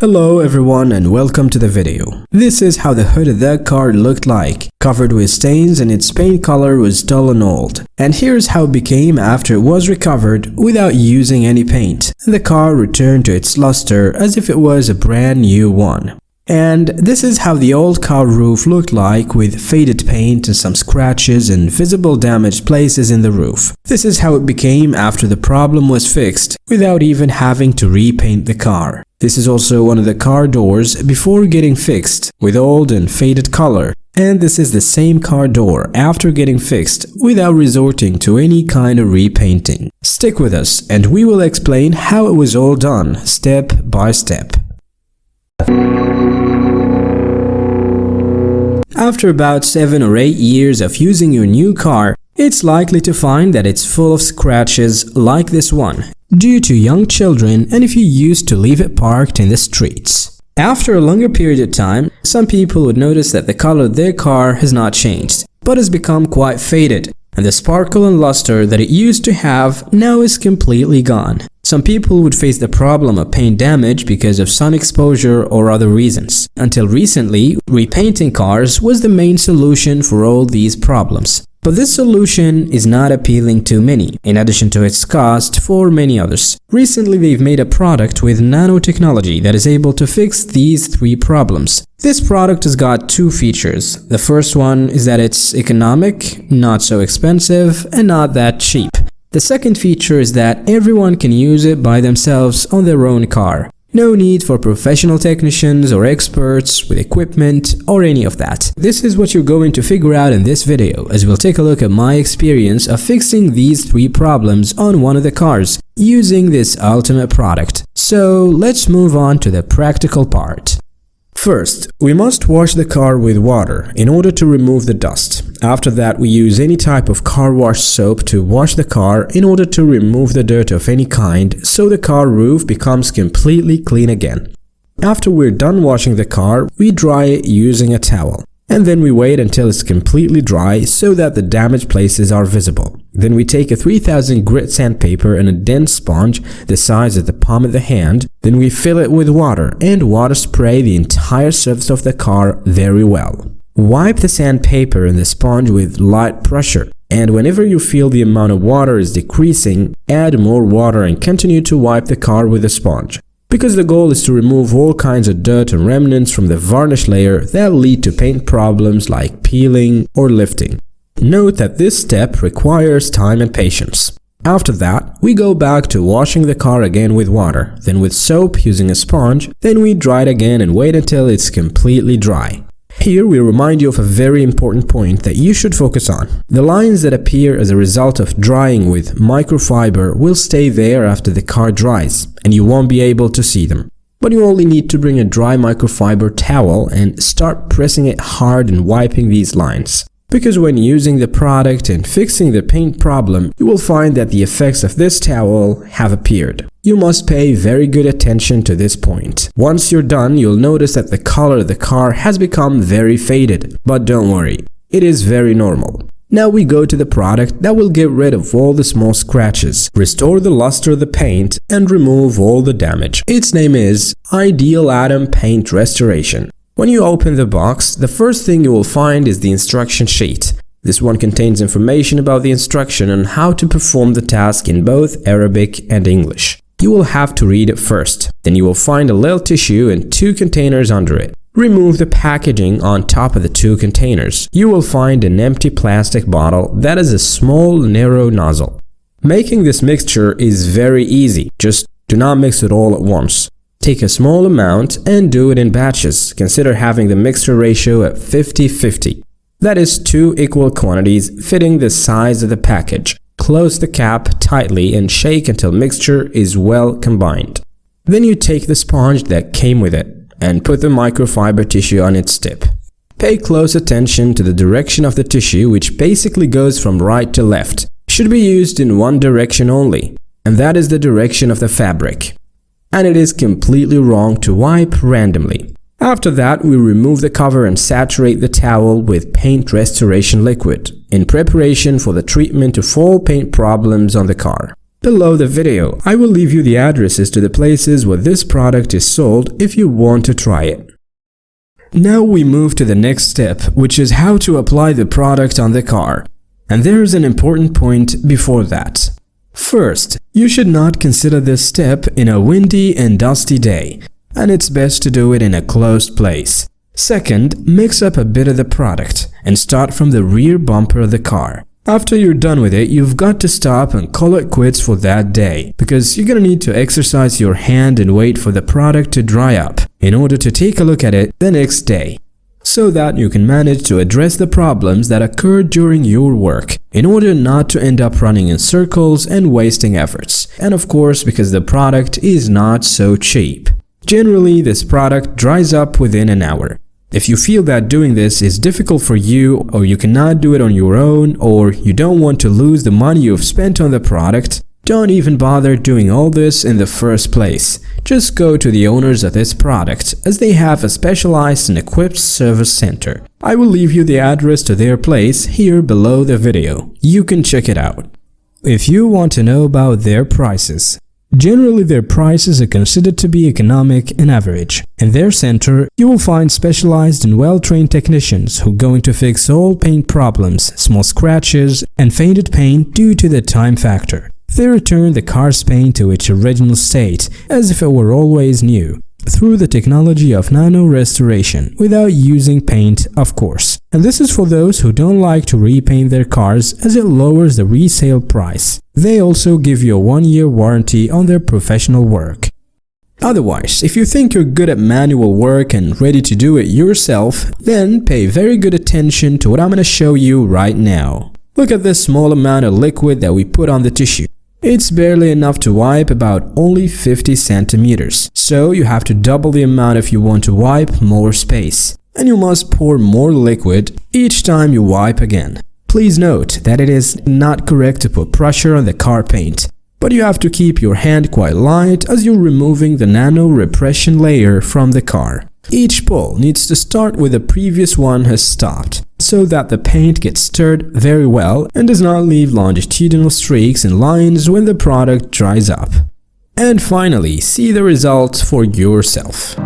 Hello everyone and welcome to the video. This is how the hood of the car looked like, covered with stains and its paint color was dull and old. And here's how it became after it was recovered without using any paint. The car returned to its luster as if it was a brand new one. And this is how the old car roof looked like, with faded paint and some scratches and visible damaged places in the roof. This is how it became after the problem was fixed without even having to repaint the car. This is also one of the car doors before getting fixed with old and faded color. And this is the same car door after getting fixed without resorting to any kind of repainting. Stick with us and we will explain how it was all done step by step. After about 7 or 8 years of using your new car, it's likely to find that it's full of scratches like this one, due to young children and if you used to leave it parked in the streets. After a longer period of time, some people would notice that the color of their car has not changed, but has become quite faded, and the sparkle and luster that it used to have now is completely gone. Some people would face the problem of paint damage because of sun exposure or other reasons. Until recently, repainting cars was the main solution for all these problems. But this solution is not appealing to many, in addition to its cost for many others. Recently, they've made a product with nanotechnology that is able to fix these 3 problems. This product has got 2 features. The first one is that it's economic, not so expensive, and not that cheap. The second feature is that everyone can use it by themselves on their own car. No need for professional technicians or experts with equipment or any of that. This is what you're going to figure out in this video, as we'll take a look at my experience of fixing these 3 problems on one of the cars using this ultimate product. So let's move on to the practical part. First, we must wash the car with water in order to remove the dust. After that, we use any type of car wash soap to wash the car in order to remove the dirt of any kind, so the car roof becomes completely clean again. After we're done washing the car, we dry it using a towel. And then we wait until it's completely dry so that the damaged places are visible. Then we take a 3000 grit sandpaper and a dense sponge the size of the palm of the hand. Then we fill it with water and water spray the entire surface of the car very well. Wipe the sandpaper and the sponge with light pressure. And whenever you feel the amount of water is decreasing, add more water and continue to wipe the car with a sponge. Because the goal is to remove all kinds of dirt and remnants from the varnish layer that lead to paint problems like peeling or lifting. Note that this step requires time and patience. After that, we go back to washing the car again with water, then with soap using a sponge, then we dry it again and wait until it's completely dry. Here we remind you of a very important point that you should focus on. The lines that appear as a result of drying with microfiber will stay there after the car dries, and you won't be able to see them. But you only need to bring a dry microfiber towel and start pressing it hard and wiping these lines. Because when using the product and fixing the paint problem, you will find that the effects of this towel have appeared. You must pay very good attention to this point. Once you're done, you'll notice that the color of the car has become very faded. But don't worry, it is very normal. Now we go to the product that will get rid of all the small scratches, restore the luster of the paint, and remove all the damage. Its name is Ideal Atom Paint Restoration. When you open the box, the first thing you will find is the instruction sheet. This one contains information about the instruction on how to perform the task in both Arabic and English. You will have to read it first. Then you will find a little tissue and 2 containers under it. Remove the packaging on top of the 2 containers. You will find an empty plastic bottle that has a small, narrow nozzle. Making this mixture is very easy. Just do not mix it all at once. Take a small amount and do it in batches. Consider having the mixture ratio at 50-50. That is 2 equal quantities fitting the size of the package. Close the cap tightly and shake until mixture is well combined. Then you take the sponge that came with it and put the microfiber tissue on its tip. Pay close attention to the direction of the tissue, which basically goes from right to left. It should be used in one direction only, and that is the direction of the fabric. And it is completely wrong to wipe randomly. After that, we remove the cover and saturate the towel with paint restoration liquid in preparation for the treatment of all paint problems on the car. below the video. I will leave you the addresses to the places where this product is sold if you want to try it. Now we move to the next step, which is how to apply the product on the car. And there is an important point before that. First, you should not consider this step in a windy and dusty day, and it's best to do it in a closed place. Second, mix up a bit of the product and start from the rear bumper of the car. After you're done with it, you've got to stop and call it quits for that day, because you're gonna need to exercise your hand and wait for the product to dry up in order to take a look at it the next day, so that you can manage to address the problems that occurred during your work in order not to end up running in circles and wasting efforts, and of course because the product is not so cheap. Generally, this product dries up within an hour. If you feel that doing this is difficult for you, or you cannot do it on your own, or you don't want to lose the money you've spent on the product, don't even bother doing all this in the first place. Just go to the owners of this product, as they have a specialized and equipped service center. I will leave you the address to their place here below the video. You can check it out. If you want to know about their prices, generally their prices are considered to be economic and average. In their center, you will find specialized and well-trained technicians who are going to fix all paint problems, small scratches, and faded paint due to the time factor. They return the car's paint to its original state, as if it were always new, through the technology of nano restoration, without using paint, of course. And this is for those who don't like to repaint their cars, as it lowers the resale price. They also give you a 1-year warranty on their professional work. Otherwise, if you think you're good at manual work and ready to do it yourself, then pay very good attention to what I'm going to show you right now. Look at this small amount of liquid that we put on the tissue. It's barely enough to wipe about only 50 centimeters, so you have to double the amount if you want to wipe more space. And you must pour more liquid each time you wipe again. Please note that it is not correct to put pressure on the car paint, but you have to keep your hand quite light as you're removing the nano repression layer from the car. Each pull needs to start where the previous one has stopped, so that the paint gets stirred very well and does not leave longitudinal streaks and lines when the product dries up. And finally, see the results for yourself.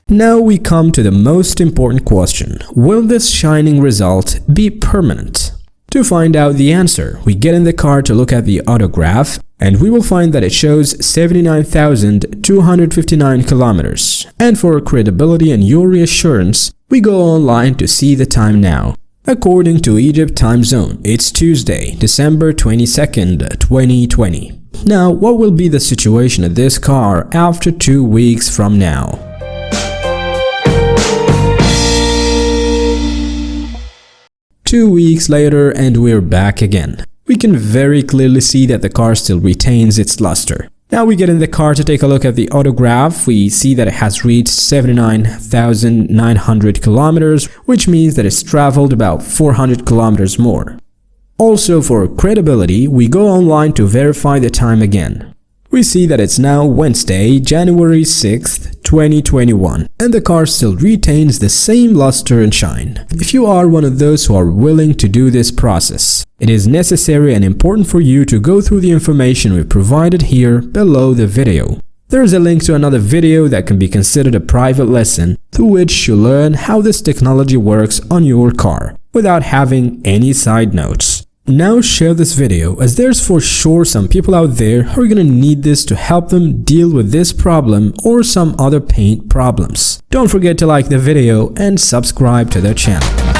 Now we come to the most important question. Will this shining result be permanent? To find out the answer, we get in the car to look at the autograph, and we will find that it shows 79,259 kilometers. And for credibility and your reassurance, we go online to see the time now. According to Egypt time zone, it's Tuesday, December 22nd, 2020. Now, what will be the situation of this car after 2 weeks from now? Two weeks later, and we're back again. We can very clearly see that the car still retains its luster. Now we get in the car to take a look at the autograph. We see that it has reached 79,900 kilometers, which means that it's traveled about 400 kilometers more. Also, for credibility, we go online to verify the time again. We see that it's now Wednesday, January 6th, 2021, and the car still retains the same luster and shine. If you are one of those who are willing to do this process, it is necessary and important for you to go through the information we provided here below the video. There is a link to another video that can be considered a private lesson through which you learn how this technology works on your car without having any side notes. Now share this video, as there's for sure some people out there who are gonna need this to help them deal with this problem or some other paint problems. Don't forget to like the video and subscribe to their channel.